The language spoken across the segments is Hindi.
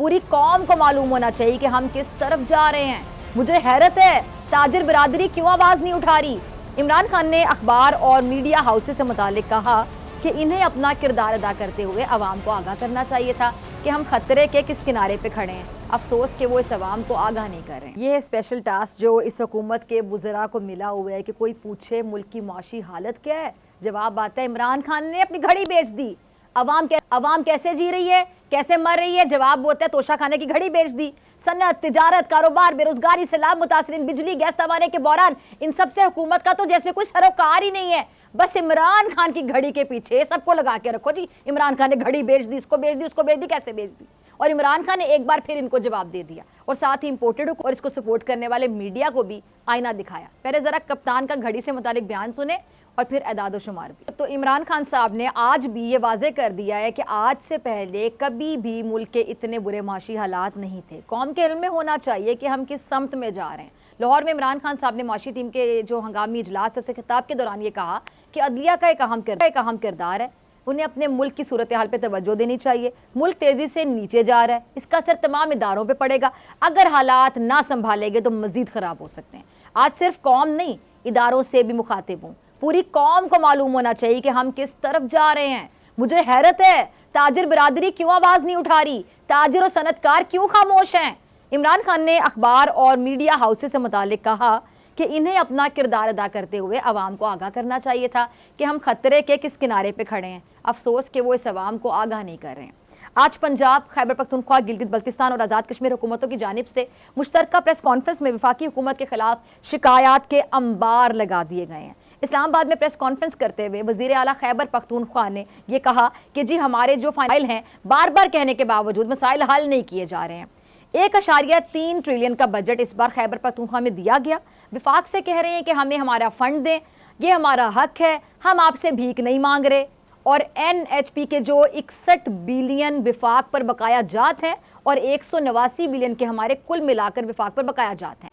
पूरी कौम को मालूम होना चाहिए कि हम किस तरफ जा रहे हैं। मुझे हैरत है ताजिर बिरादरी क्यों आवाज नहीं उठा रही। इमरान खान ने अखबार और मीडिया हाउसेस से मुतालिक कहा कि इन्हें अपना किरदार अदा करते हुए अवाम को आगाह करना चाहिए था कि हम खतरे के किस किनारे पे खड़े हैं। अफसोस कि वो इस अवाम को आगाह नहीं कर रहे हैं। ये है स्पेशल टास्क जो इस हुकूमत के वुज़रा को मिला हुआ है कि कोई पूछे मुल्क की माशी हालत क्या है। जवाब आता है इमरान खान ने अपनी घड़ी बेच दी। अवाम कैसे जी रही है, कैसे मर रही है। जवाब होता है तोशा खाने की घड़ी बेच दी। सन्नत, तिजारत, कारोबार, बेरोजगारी, सैलाब मुतासरीन, बिजली, गैस तवाने के बहरान, इन सबसे हुकूमत का तो जैसे कोई सरोकार ही नहीं है। बस इमरान खान की घड़ी के पीछे सबको लगा के रखो जी। इमरान खान ने घड़ी बेच दी, इसको बेच दी, उसको बेच दी, कैसे बेच दी। और इमरान खान ने एक बार फिर इनको जवाब दे दिया और साथ ही इंपोर्टेड और इसको सपोर्ट करने वाले मीडिया को भी आईना दिखाया। पहले जरा कप्तान का घड़ी से मुतालिक बयान सुने और फिर एदाद शुमार भी। तो इमरान खान साहब ने आज भी ये वाजे कर दिया है कि आज से पहले कभी भी मुल्क के इतने बुरे माशी हालात नहीं थे। कौम के इल्म में होना चाहिए कि हम किस समत में जा रहे हैं। लाहौर में इमरान खान साहब ने माशी टीम के जो हंगामी इजलास से खिताब के दौरान ये कहा कि अदलिया का एक अहम किरदार है, उन्हें अपने मुल्क की सूरत हाल पर तवज्जो देनी चाहिए। मुल्क तेज़ी से नीचे जा रहा है, इसका असर तमाम इदारों पर पड़ेगा। अगर हालात ना संभालेंगे तो मज़ीद ख़राब हो सकते हैं। आज सिर्फ कौम नहीं, इदारों से भी मुखातिब हूँ। पूरी कौम को मालूम होना चाहिए कि हम किस तरफ जा रहे हैं। मुझे हैरत है ताजिर बिरादरी क्यों आवाज़ नहीं उठा रही, ताजिर और सनतकार क्यों खामोश हैं। इमरान खान ने अखबार और मीडिया हाउसेस से मुतालिक कहा कि इन्हें अपना किरदार अदा करते हुए अवाम को आगाह करना चाहिए था कि हम खतरे के किस किनारे पे खड़े हैं। अफसोस कि वो इस अवाम को आगाह नहीं कर रहे हैं। आज पंजाब, खैबर पख्तूनख्वा, गिलगित बल्तिस्तान और आज़ाद कश्मीर हुकूमतों की जानिब से मुश्तरका प्रेस कॉन्फ्रेंस में वफाकी हुकूमत के खिलाफ शिकायत के अंबार लगा दिए गए हैं। इस्लामाबाद में प्रेस कॉन्फ्रेंस करते हुए वज़ीर आला खैबर पख्तूनख्वा ने यह कहा कि जी हमारे जो फाइल हैं बार बार कहने के बावजूद मसाइल हल नहीं किए जा रहे हैं। 1.3 ट्रिलियन का बजट इस बार खैबर पख्तूनख्वा में दिया गया। विफाक से कह रहे हैं कि हमें हमारा फ़ंड दें, ये हमारा हक है, हम आपसे भीख नहीं मांग रहे। और NHP के जो 61 बिलियन विफाक पर बकाया जात हैं और 189 बिलियन के हमारे कुल मिलाकर विफाक पर बकाया जात हैं।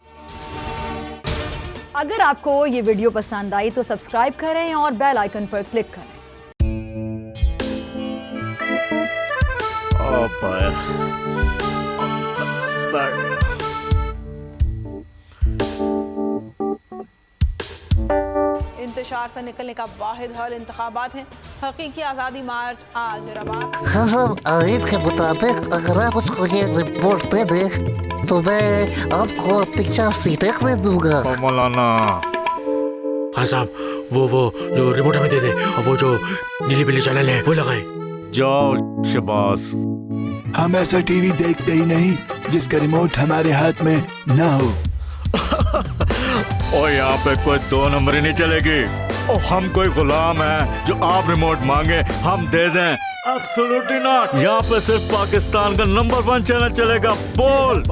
अगर आपको ये वीडियो पसंद आई तो सब्सक्राइब करें और बेल आइकन पर क्लिक करें। इंतशार से निकलने का वाहिद हल इंतखाबात हैं। हकीकी आज़ादी मार्च आज रवा। हम आइन के मुताबिक अगर आप उसको ये रिपोर्ट दे दें तो मैं आपको अपनी 4 सीटें दे दूंगा। मौलाना खान साहब वो जो रिमोट हमें दे दे और वो जो नीली पीली चैनल है वो लगाए। जाओ शबाज। हम ऐसा टीवी देखते ही नहीं जिसका रिमोट हमारे हाथ में ना हो। और यहाँ पे कोई 2 नंबरी नहीं चलेगी। और हम कोई गुलाम है जो आप रिमोट मांगे हम दे दें? Absolutely not. यहाँ पे सिर्फ पाकिस्तान का नंबर 1 चैनल चलेगा, बोल,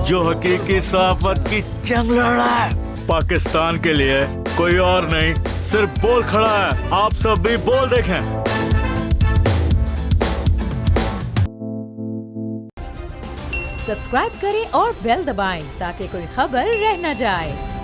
जो हकीकी सहाफत की जंग लड़ रहा है। पाकिस्तान के लिए कोई और नहीं, सिर्फ बोल खड़ा है। आप सब भी बोल देखें। सब्सक्राइब करें और बेल दबाएं ताकि कोई खबर रह न जाए।